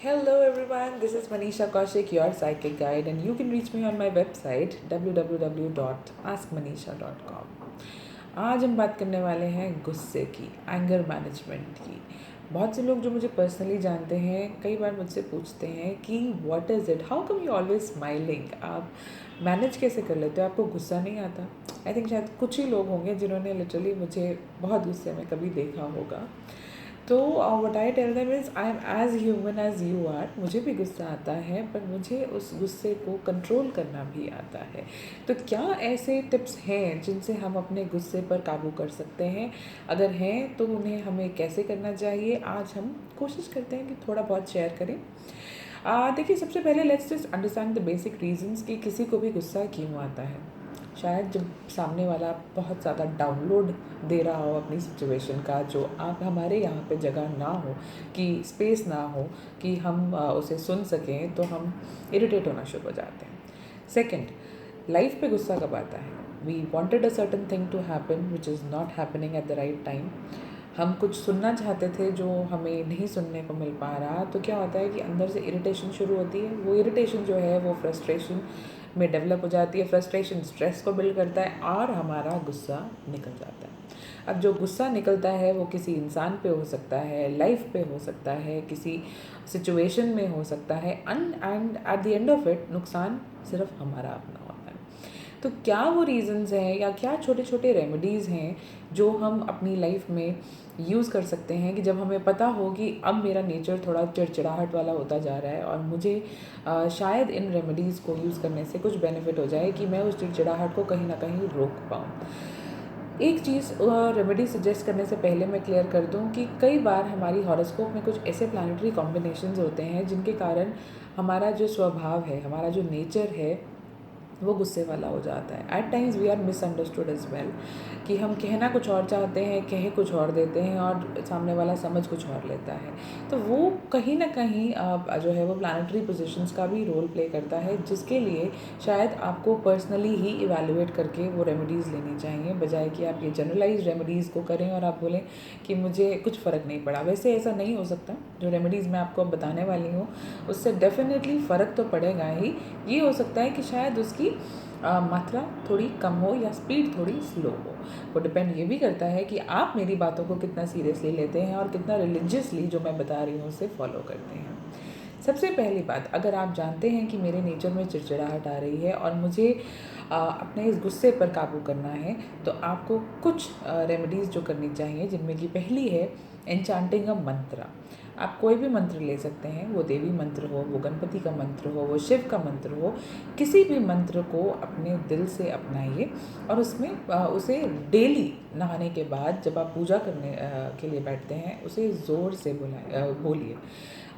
Hello everyone, this is Manisha Kaushik, your psychic guide, and you can reach me on my website www.askmanisha.com. आज हम बात करने वाले हैं गुस्से की, एंगर मैनेजमेंट की। बहुत से लोग जो मुझे पर्सनली जानते हैं कई बार मुझसे पूछते हैं कि what is it, how come you always smiling, आप मैनेज कैसे कर लेते हो, आपको गुस्सा नहीं आता। आई थिंक शायद कुछ ही लोग होंगे जिन्होंने लिटरली मुझे बहुत गुस्से में कभी देखा होगा। तो what I tell them is I am as human as you are. मुझे भी गुस्सा आता है, पर मुझे उस गुस्से को कंट्रोल करना भी आता है। तो क्या ऐसे टिप्स हैं जिनसे हम अपने गुस्से पर काबू कर सकते हैं? अगर हैं तो उन्हें हमें कैसे करना चाहिए, आज हम कोशिश करते हैं कि थोड़ा बहुत शेयर करें। देखिए, सबसे पहले let's just understand the basic reasons कि किसी को भी गुस्सा क्यों आता है। शायद जब सामने वाला बहुत ज़्यादा डाउनलोड दे रहा हो अपनी सिचुएशन का, जो आप हमारे यहाँ पे जगह ना हो, कि स्पेस ना हो कि हम उसे सुन सकें, तो हम इरिटेट होना शुरू हो जाते हैं। सेकंड, लाइफ पे गुस्सा कब आता है? We wanted a certain thing to happen which is not happening at the right time. हम कुछ सुनना चाहते थे जो हमें नहीं सुनने को मिल पा रहा, तो क्या होता है कि अंदर से इरिटेशन शुरू होती है। वो इरिटेशन जो है वो फ्रस्ट्रेशन में डेवलप हो जाती है। फ्रस्ट्रेशन स्ट्रेस को बिल्ड करता है और हमारा गुस्सा निकल जाता है। अब जो गुस्सा निकलता है वो किसी इंसान पे हो सकता है, लाइफ पे हो सकता है, किसी सिचुएशन में हो सकता है, and at the end of it नुकसान सिर्फ हमारा अपना होता है। तो क्या वो रीज़न्स हैं या क्या छोटे छोटे रेमेडीज़ हैं जो हम अपनी लाइफ में यूज़ कर सकते हैं कि जब हमें पता हो कि अब मेरा नेचर थोड़ा चिड़चिड़ाहट वाला होता जा रहा है और मुझे शायद इन रेमेडीज़ को यूज़ करने से कुछ बेनिफिट हो जाए कि मैं उस चिड़चिड़ाहट को कहीं ना कहीं रोक पाऊँ। एक चीज़ रेमेडी सजेस्ट करने से पहले मैं क्लियर कर दूं कि कई बार हमारी हॉरोस्कोप में कुछ ऐसे प्लानिटरी कॉम्बिनेशंस होते हैं जिनके कारण हमारा जो स्वभाव है, हमारा जो नेचर है, वो गुस्से वाला हो जाता है। At times we are misunderstood as well, कि हम कहना कुछ और चाहते हैं, कह कुछ और देते हैं और सामने वाला समझ कुछ और लेता है। तो वो कहीं ना कहीं जो है वो प्लानिटरी पोजीशंस का भी रोल प्ले करता है, जिसके लिए शायद आपको पर्सनली ही इवैल्यूएट करके वो रेमेडीज़ लेनी चाहिए, बजाय कि आप ये जनरलाइज रेमेडीज़ को करें और आप बोलें कि मुझे कुछ फ़र्क नहीं पड़ा। वैसे ऐसा नहीं हो सकता। जो रेमेडीज़ मैं आपको बताने वाली हूँ उससे डेफिनेटली फ़र्क तो पड़ेगा ही। ये हो सकता है कि शायद उसकी मात्रा थोड़ी कम हो या स्पीड थोड़ी स्लो हो। वो डिपेंड ये भी करता है कि आप मेरी बातों को कितना सीरियसली लेते हैं और कितना रिलीजियसली जो मैं बता रही हूँ उसे फॉलो करते हैं। सबसे पहली बात, अगर आप जानते हैं कि मेरे नेचर में चिड़चिड़ाहट आ रही है और मुझे अपने इस गुस्से पर काबू करना है, तो आपको कुछ रेमेडीज़ जो करनी चाहिए, जिनमें की पहली है एन्चांटिंग अ मंत्र। आप कोई भी मंत्र ले सकते हैं, वो देवी मंत्र हो, वो गणपति का मंत्र हो, वो शिव का मंत्र हो। किसी भी मंत्र को अपने दिल से अपनाइए और उसमें उसे डेली नहाने के बाद जब आप पूजा करने के लिए बैठते हैं, उसे ज़ोर से बोलिए।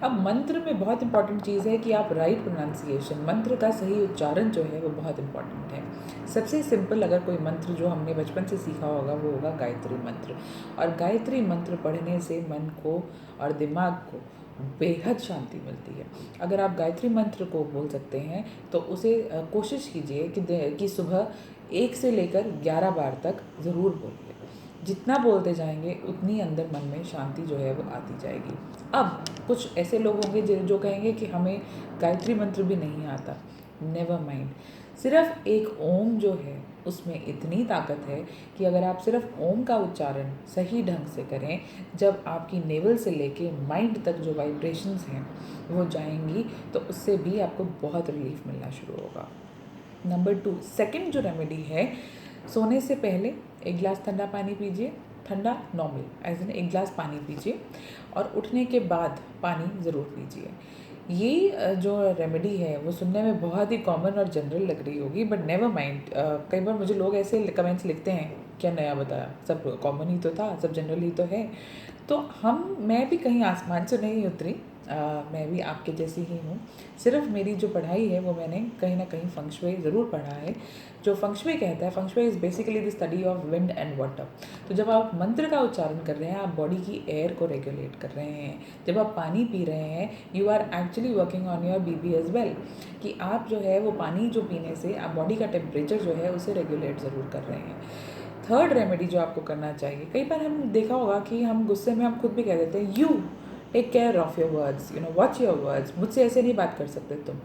अब मंत्र में बहुत इंपॉर्टेंट चीज़ है कि आप राइट प्रोनाउंसिएशन, मंत्र का सही उच्चारण जो है वो बहुत इंपॉर्टेंट है। सबसे सिंपल अगर कोई मंत्र जो हमने बचपन से सीखा होगा वो होगा गायत्री मंत्र। और गायत्री मंत्र पढ़ने से मन को और दिमाग को बेहद शांति मिलती है। अगर आप गायत्री मंत्र को बोल सकते हैं तो उसे कोशिश कीजिए कि सुबह 1 से लेकर 11 बार तक ज़रूर बोलिए। जितना बोलते जाएंगे उतनी अंदर मन में शांति जो है वो आती जाएगी। अब कुछ ऐसे लोग होंगे जो कहेंगे कि हमें गायत्री मंत्र भी नहीं आता। नेवर माइंड, सिर्फ एक ओम जो है उसमें इतनी ताकत है कि अगर आप सिर्फ ओम का उच्चारण सही ढंग से करें, जब आपकी नेवल से लेके माइंड तक जो वाइब्रेशंस हैं वो जाएंगी, तो उससे भी आपको बहुत रिलीफ मिलना शुरू होगा। नंबर 2, सेकंड जो रेमेडी है, सोने से पहले 1 गिलास ठंडा पानी पीजिए। ठंडा नॉर्मल एज इन 1 गिलास पानी पीजिए और उठने के बाद पानी ज़रूर पीजिए। ये जो रेमेडी है वो सुनने में बहुत ही कॉमन और जनरल लग रही होगी, बट नेवर माइंड, कई बार मुझे लोग ऐसे कमेंट्स लिखते हैं, क्या नया बताया, सब कॉमन ही तो था, सब जनरल ही तो है। तो मैं भी कहीं आसमान से नहीं उतरी। मैं भी आपके जैसी ही हूँ। सिर्फ मेरी जो पढ़ाई है वो मैंने कहीं ना कहीं फंग शुई ज़रूर पढ़ा है। जो फंग शुई कहता है, feng shui is basically the study of wind and water. तो जब आप मंत्र का उच्चारण कर रहे हैं, आप बॉडी की एयर को रेगुलेट कर रहे हैं। जब आप पानी पी रहे हैं, you are actually working on your BP as well, कि आप जो है वो पानी जो पीने से आप बॉडी का टेम्परेचर जो है उसे रेगुलेट ज़रूर कर रहे हैं। थर्ड रेमेडी जो आपको करना चाहिए, कई बार हम देखा होगा कि हम गुस्से में हम खुद भी कह देते हैं you, take care of your words, you know, watch your words, मुझसे ऐसे नहीं बात कर सकते तुम।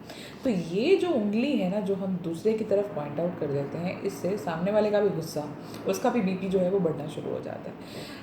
तो ये जो उँगली है ना, जो हम दूसरे की तरफ पॉइंट आउट कर देते हैं, इससे सामने वाले का भी गुस्सा, उसका भी बीपी जो है वो बढ़ना शुरू हो जाता है।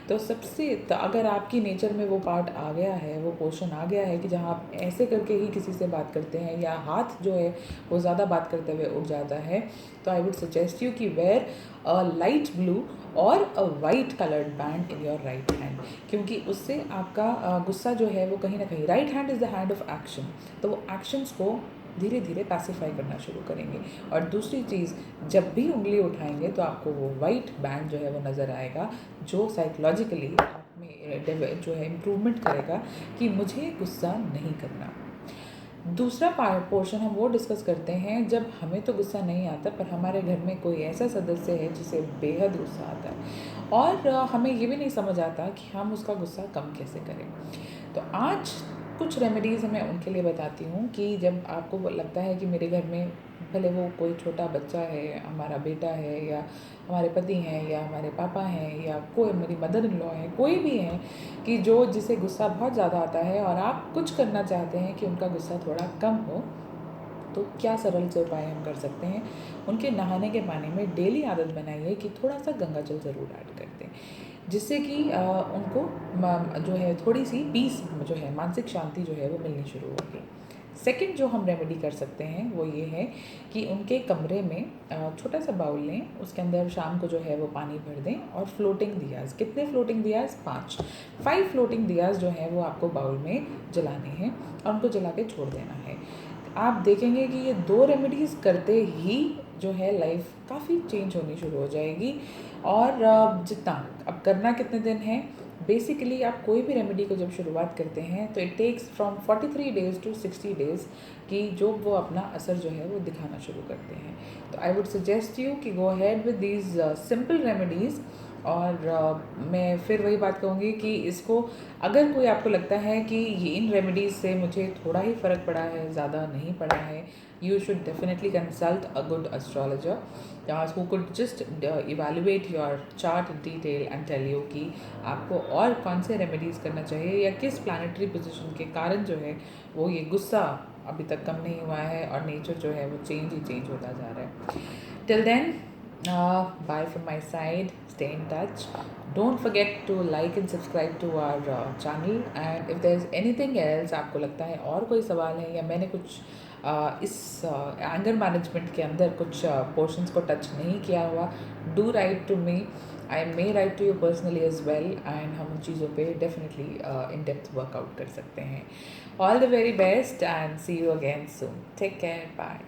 तो अगर आपकी नेचर में वो पार्ट आ गया है, वो पोर्शन आ गया है कि जहाँ आप ऐसे करके ही किसी से बात करते हैं, या हाथ जो है वो ज़्यादा बात करते हुए उठ जाता है, तो आई वुड सजेस्ट यू कि वेयर अ लाइट ब्लू और अ white coloured band in your right hand, क्योंकि उससे आपका गुस्सा जो है वो कहीं ना कहीं, right hand is the hand of action, तो वो एक्शंस को धीरे धीरे पैसिफाई करना शुरू करेंगे। और दूसरी चीज़, जब भी उंगली उठाएंगे तो आपको वो वाइट बैंड जो है वो नज़र आएगा, जो साइकोलॉजिकली आप में जो है इम्प्रूवमेंट करेगा कि मुझे गुस्सा नहीं करना। दूसरा पोर्शन हम वो डिस्कस करते हैं जब हमें तो गुस्सा नहीं आता, पर हमारे घर में कोई ऐसा सदस्य है जिसे बेहद गुस्सा आता है, और हमें ये भी नहीं समझ आता कि हम उसका गुस्सा कम कैसे करें। तो आज कुछ रेमेडीज़ मैं उनके लिए बताती हूँ कि जब आपको लगता है कि मेरे घर में, भले वो कोई छोटा बच्चा है, हमारा बेटा है, या हमारे पति हैं, या हमारे पापा हैं, या कोई मेरी मदर इन लॉ है, कोई भी है कि जिसे गुस्सा बहुत ज़्यादा आता है, और आप कुछ करना चाहते हैं कि उनका गुस्सा थोड़ा कम हो, तो क्या सरल से उपाय हम कर सकते हैं। उनके नहाने के पानी में डेली आदत बनाइए कि थोड़ा सा गंगा जल ज़रूर ऐड कर दें, जिससे कि उनको जो है थोड़ी सी पीस जो है, मानसिक शांति जो है वो मिलनी शुरू होगी। सेकंड जो हम रेमेडी कर सकते हैं वो ये है कि उनके कमरे में छोटा सा बाउल लें, उसके अंदर शाम को जो है वो पानी भर दें, और फ्लोटिंग दियाज़, कितने फ्लोटिंग दियाज़? 5 फ्लोटिंग दियाज़ जो है वो आपको बाउल में जलाने हैं, और उनको जला के छोड़ देना है। आप देखेंगे कि ये 2 रेमेडीज़ करते ही जो है लाइफ काफ़ी चेंज होनी शुरू हो जाएगी। और जितना अब करना कितने दिन है, बेसिकली आप कोई भी रेमेडी को जब शुरुआत करते हैं तो it takes from 43 days to 60 days कि जो वो अपना असर जो है वो दिखाना शुरू करते हैं। तो आई वुड सजेस्ट यू कि go ahead with these simple remedies. और मैं फिर वही बात कहूँगी कि इसको, अगर कोई आपको लगता है कि ये इन रेमेडीज़ से मुझे थोड़ा ही फ़र्क पड़ा है, ज़्यादा नहीं पड़ा है, you should definitely consult a good astrologer who could just evaluate your chart in detail and tell you कि आपको और कौन से रेमेडीज़ करना चाहिए, या किस प्लानिटरी पोजीशन के कारण जो है वो ये गुस्सा अभी तक कम नहीं हुआ है, और नेचर जो है वो चेंज होता जा रहा है। Till then, bye from my side. Stay in touch. Don't forget to like and subscribe to our channel. And if there's anything else आपको लगता है और कोई सवाल है, या मैंने कुछ इस एंगर मैनेजमेंट के अंदर कुछ पोर्शंस को टच नहीं किया हुआ, do write to me, I may write to you personally as well, and हम उन चीज़ों पे डेफिनेटली इन डेप्थ वर्कआउट कर सकते हैं। All the very best and see you again soon. Take care, bye.